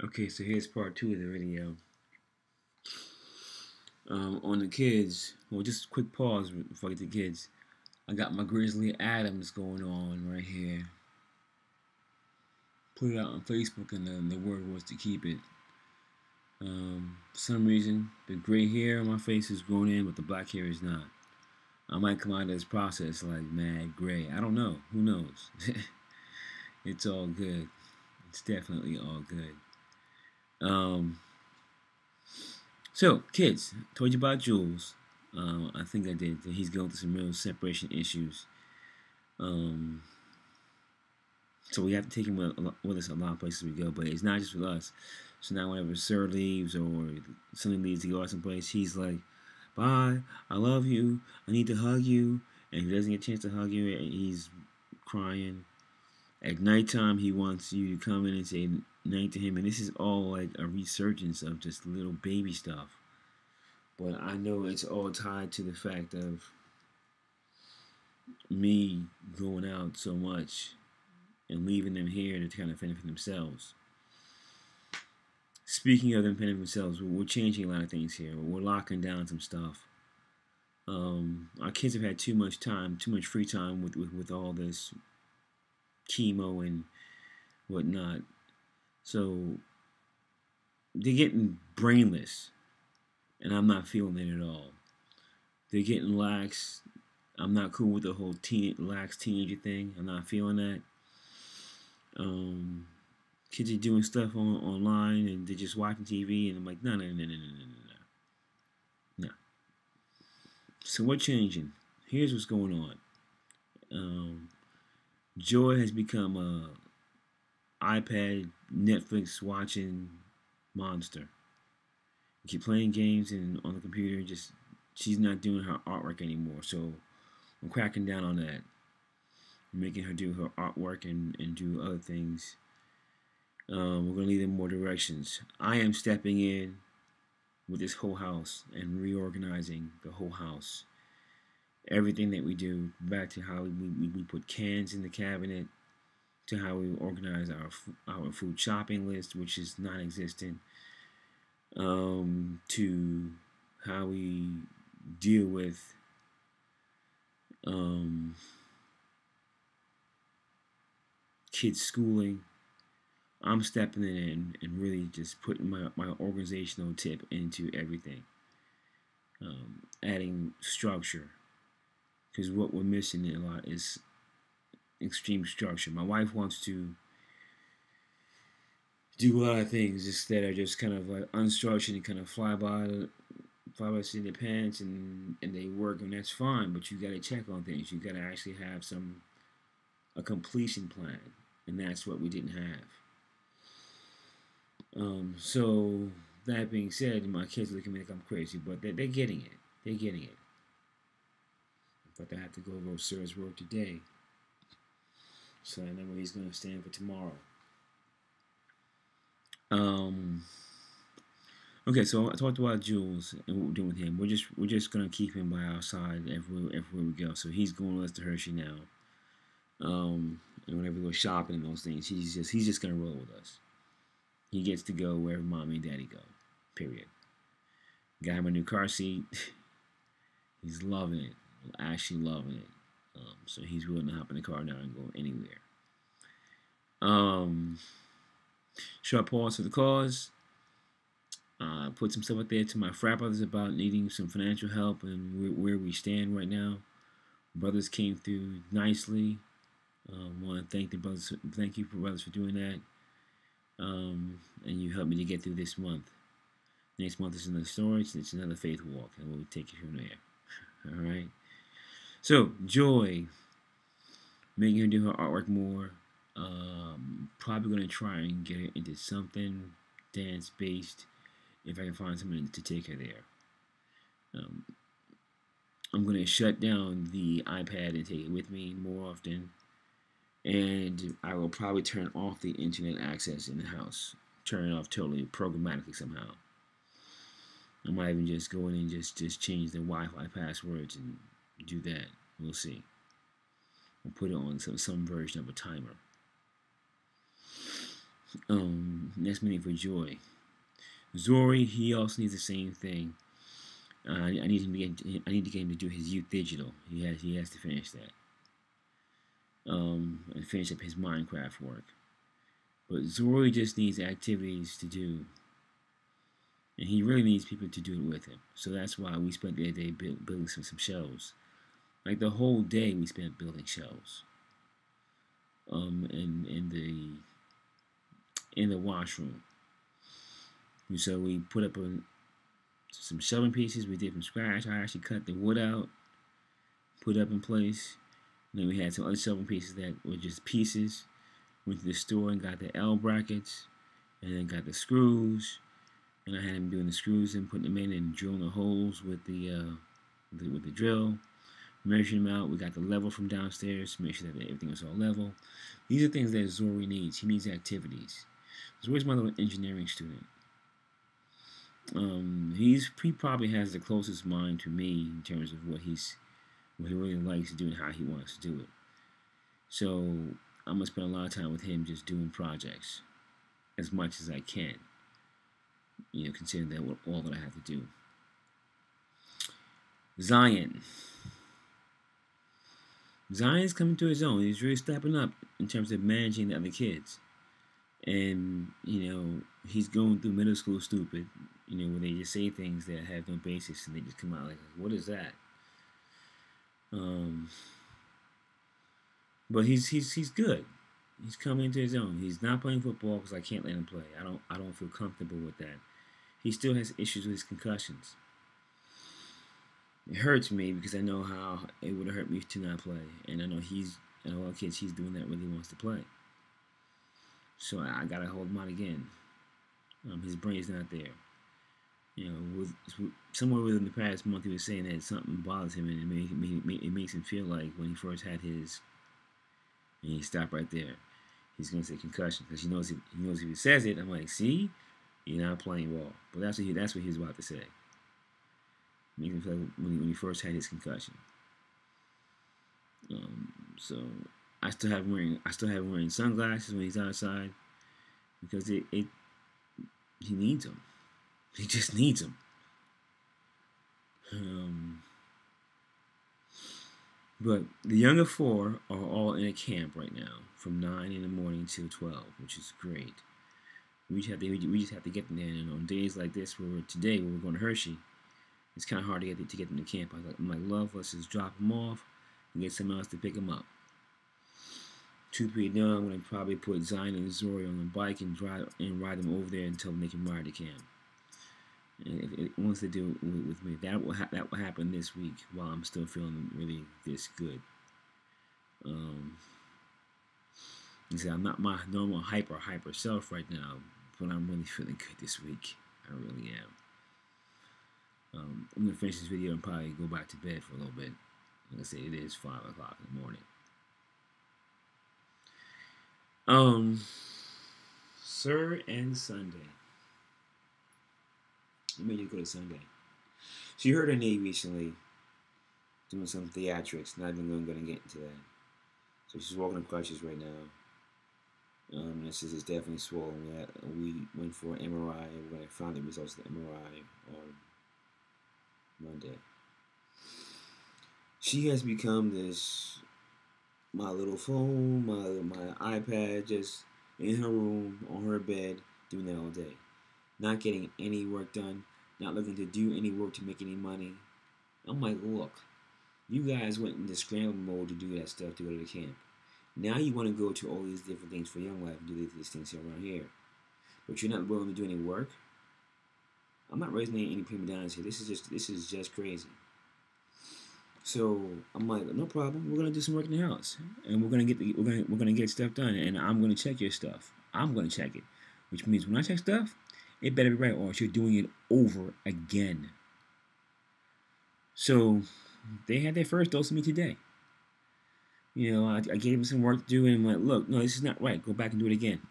Okay, so here's part two of the video. On the kids, well, just a quick pause before I get to kids. I got my Grizzly Adams going on right here. Put it out on Facebook, and the word was to keep it. For some reason, the gray hair on my face is grown in, but the black hair is not. I might come out of this process like mad gray. I don't know. Who knows? It's all good. It's definitely all good. Um, so, kids, told you about Jules. I think I did. He's going through some real separation issues. Um, so we have to take him with us a lot of places we go. But it's not just with us. So now whenever Sir leaves or something leaves to go out someplace, he's like, "Bye, I love you. I need to hug you." And if he doesn't get a chance to hug you, he's crying. At nighttime, he wants you to come in and say night to him. And this is all like a resurgence of just little baby stuff. But I know it's all tied to the fact of me going out so much and leaving them here to kind of fend for themselves. Speaking of them fending for themselves, we're changing a lot of things here. We're locking down some stuff. Our kids have had too much time, too much free time with all this chemo and whatnot. So they're getting brainless, and I'm not feeling it at all. They're getting lax. I'm not cool with the whole lax teenager thing. I'm not feeling that. Kids are doing stuff online and they're just watching TV, and I'm like, no, no, no, no, no, no, no, no. So we're changing. Here's what's going on. Joy has become a iPad Netflix watching monster. You keep playing games and on the computer, just she's not doing her artwork anymore. So I'm cracking down on that. I'm making her do her artwork and do other things. We're going to leave them more directions. I am stepping in with this whole house and reorganizing the whole house. Everything that we do, back to how we put cans in the cabinet, to how we organize our food shopping list, which is non-existent, to how we deal with kids schooling. I'm stepping in and really just putting my organizational tip into everything, adding structure, because what we're missing a lot is extreme structure. My wife wants to do a lot of things just that are just kind of like unstructured and kind of fly by the seat of their pants, and they work, and that's fine. But you got to check on things. You got to actually have a completion plan, and that's what we didn't have. So that being said, my kids look at me like I'm crazy, but they're getting it. They're getting it. But I have to go over Sir's work today, so I know where he's going to stand for tomorrow. Okay, so I talked about Jules and what we're doing with him. We're just gonna keep him by our side everywhere we go. So he's going with us to Hershey now. And whenever we go shopping and those things, he's just gonna roll with us. He gets to go wherever mommy and daddy go. Period. Got him a new car seat. He's loving it. Actually loving it. So he's willing to hop in the car now and go anywhere. Short pause for the cause. Put some stuff out there to my frat brothers about needing some financial help and where we stand right now. Brothers came through nicely. Want to thank the brothers. Thank you, brothers, for doing that. And you helped me to get through this month. Next month is another story. It's another faith walk, and we'll take it from there. All right. So Joy, making her do her artwork more. Probably gonna try and get her into something dance based if I can find someone to take her there. I'm going to shut down the iPad and take it with me more often. And I will probably turn off the internet access in the house. Turn it off totally programmatically somehow. I might even just go in and just change the Wi-Fi passwords and do that. We'll see. We'll put it on some version of a timer. Next meaning for joy. Zori, he also needs the same thing. I need him to get. I need to get him to do his youth digital. He has to finish that. And finish up his Minecraft work. But Zori just needs activities to do, and he really needs people to do it with him. So that's why we spent the other day building some shelves. Like the whole day we spent building shelves. In the washroom. And so we put up some shelving pieces we did from scratch. I actually cut the wood out, put it up in place. And then we had some other shelving pieces that were just pieces. Went to the store and got the L brackets, and then got the screws. And I had him doing the screws and putting them in and drilling the holes with the drill, measuring them out. We got the level from downstairs to make sure that everything was all level. These are things that Zori needs. He needs activities. Zori's my little engineering student. He probably has the closest mind to me in terms of what he really likes to do and how he wants to do it. So I'm gonna spend a lot of time with him just doing projects as much as I can. Considering that all that I have to do. Zion's coming to his own. He's really stepping up in terms of managing the other kids. And, he's going through middle school stupid, where they just say things that have no basis and they just come out like, what is that? But he's good. He's coming into his own. He's not playing football because I can't let him play. I don't feel comfortable with that. He still has issues with his concussions. It hurts me because I know how it would have hurt me to not play, and I know and a lot of kids he's doing that when he wants to play. So I gotta hold him out again. His brain's not there. Somewhere within the past month he was saying that something bothers him, and it makes him feel like when he first had his. And he stopped right there. He's gonna say concussion because he knows if he says it, I'm like, see, you're not playing ball. But that's what he was about to say. Making him feel like when he first had his concussion. So I still have him wearing sunglasses when he's outside because he needs them. He just needs them. But the younger four are all in a camp right now from 9 in the morning till 12, which is great. We just have to get them there. And on days like this, where we're going to Hershey, it's kind of hard to get them to camp. I'm like, love, let's just drop them off and get someone else to pick them up. Truth be known, I'm going to probably put Zion and Zori on the bike and ride them over there until they can ride to camp. And once they do it with me, that will happen this week while I'm still feeling really this good. I'm not my normal hyper self right now, but I'm really feeling good this week. I really am. I'm gonna finish this video and probably go back to bed for a little bit. Like I say, it is 5 o'clock in the morning. Sir and Sunday. Let me just go to Sunday. She hurt her knee recently, doing some theatrics. Not even going to get into that. So she's walking on crutches right now. This is definitely swollen. We went for an MRI. We're going to find the results of the MRI on Monday. She has become my little phone, my iPad, just in her room, on her bed, doing that all day. Not getting any work done, not looking to do any work to make any money. I'm like, look, you guys went into scramble mode to do that stuff to go to the camp. Now you want to go to all these different things for Young Life and do these things around here. But you're not willing to do any work? I'm not raising any prima donnas here. This is just crazy. So I'm like, no problem. We're gonna do some work in the house, and we're gonna get stuff done. And I'm gonna check your stuff. I'm gonna check it, which means when I check stuff, it better be right, or you're doing it over again. So they had their first dose of me today. I gave them some work to do, and I'm like, look, no, this is not right. Go back and do it again.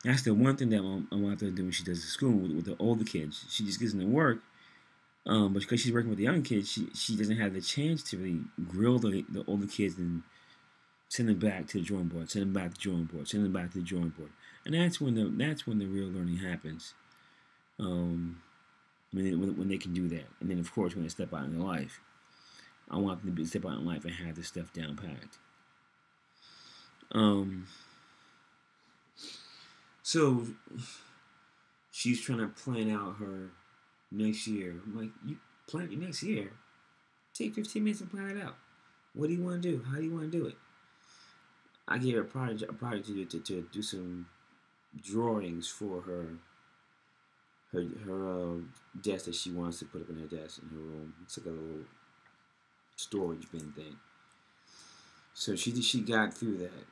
That's the one thing that I want to do when she does at school with the older kids. She just gives them the work, but because she's working with the young kids, she doesn't have the chance to really grill the older kids and Send them back to the drawing board. Send them back to the drawing board. Send them back to the drawing board. And that's when the real learning happens. When they can do that, and then of course when they step out in their life, I want them to step out in life and have this stuff down packed. So she's trying to plan out her next year. I'm like, you plan your next year? Take 15 minutes and plan it out. What do you want to do? How do you want to do it? I gave her a project to do some drawings for her desk that she wants to put up in her desk in her room. It's like a little storage bin thing. So she got through that,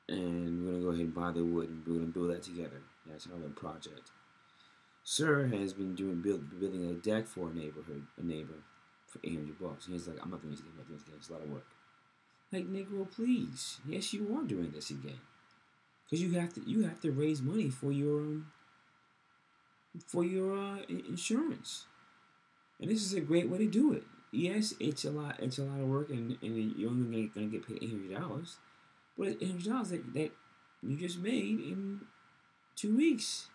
and we're gonna go ahead and buy the wood, and we're gonna build that together. That's our little project. Sir has been building a deck for a neighbor for $800. He's like, I'm not doing this again. It's a lot of work. Like, Negro, please. Yes, you are doing this again, because you have to raise money for your insurance, and this is a great way to do it. Yes, it's a lot of work, and you're only gonna get paid $800, but it's $800 that you just made in 2 weeks.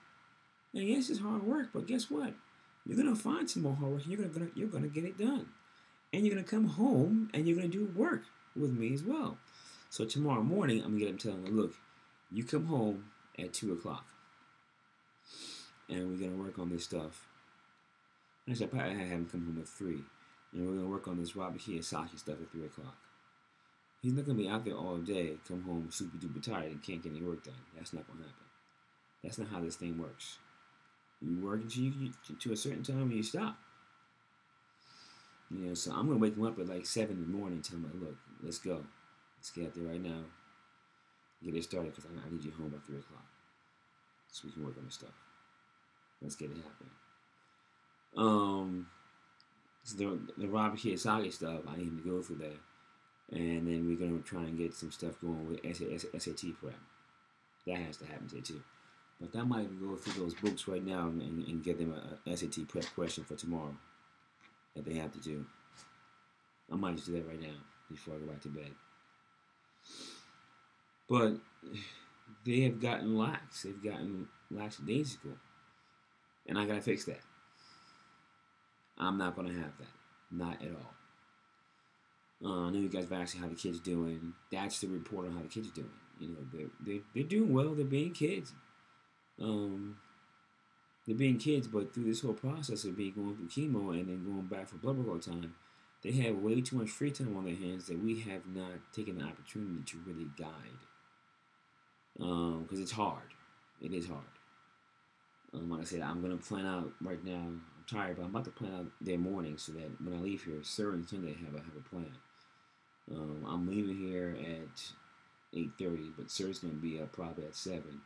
And yes, it's hard work, but guess what? You're gonna find some more hard work, and you're gonna get it done, and you're gonna come home and you're gonna do work with me as well. So tomorrow morning, I'm gonna tell them, look, you come home at 2 o'clock, and we're gonna work on this stuff. Actually, I probably have him come home at 3, and we're gonna work on this Robert Kiyosaki stuff at 3 o'clock. He's not gonna be out there all day, come home super duper tired and can't get any work done. That's not gonna happen. That's not how this thing works. You work until you to a certain time and you stop. So I'm gonna wake him up at like 7 in the morning and tell him, like, look, let's go. Let's get out there right now. Get it started, because I need you home by 3 o'clock, so we can work on this stuff. Let's get it happening. So the Robert Kiyosaki stuff, I need him to go through that, and then we're gonna try and get some stuff going with SAT prep. That has to happen today too. But I might go through those books right now and get them a SAT prep question for tomorrow that they have to do. I might just do that right now before I go back to bed. But they have gotten lax. They've gotten lackadaisical. And I gotta fix that. I'm not gonna have that. Not at all. I know you guys have asked how the kids doing. That's the report on how the kids are doing. They're doing well. They're being kids. They're being kids, but through this whole process of going through chemo and then going back for blood work all the time, they have way too much free time on their hands that we have not taken the opportunity to really guide. Because it's hard. It is hard. Like I said, I'm going to plan out right now. I'm tired, but I'm about to plan out their morning so that when I leave here, Sir and Sunday have a plan. I'm leaving here at 8:30, but Sir's going to be up probably at 7.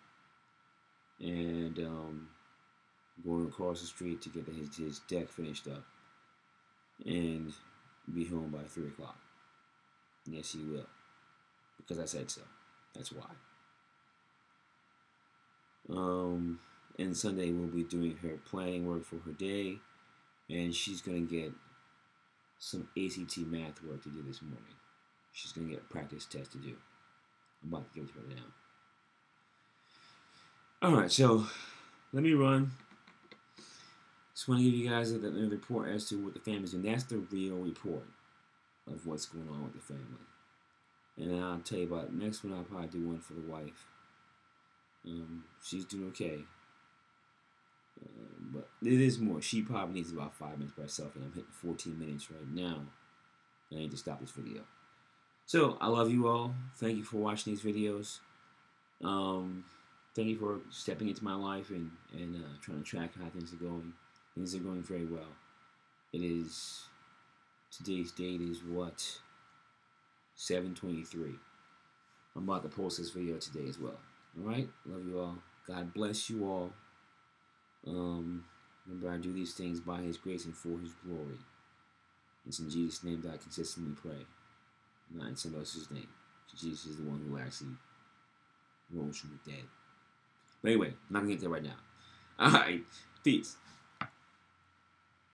And going across the street to get his deck finished up. And be home by 3 o'clock. Yes, he will. Because I said so. That's why. And Sunday we'll be doing her planning work for her day, and she's going to get some ACT math work to do this morning. She's going to get a practice test to do. I'm about to give it to her now. Alright, so let me run. Just want to give you guys a report as to what the family's doing. That's the real report of what's going on with the family. And then I'll tell you about next one. I'll probably do one for the wife. She's doing okay. But it is more. She probably needs about 5 minutes by herself, and I'm hitting 14 minutes right now. I need to stop this video. So, I love you all. Thank you for watching these videos. Thank you for stepping into my life and trying to track how things are going. Things are going very well. Today's date is what? 7/23. I'm about to post this video today as well. Alright? Love you all. God bless you all. Remember, I do these things by His grace and for His glory. It's in Jesus' name that I consistently pray. Not in somebody else's name. Jesus is the one who actually rose from the dead. But anyway, I'm not going to get there right now. Alright. Peace.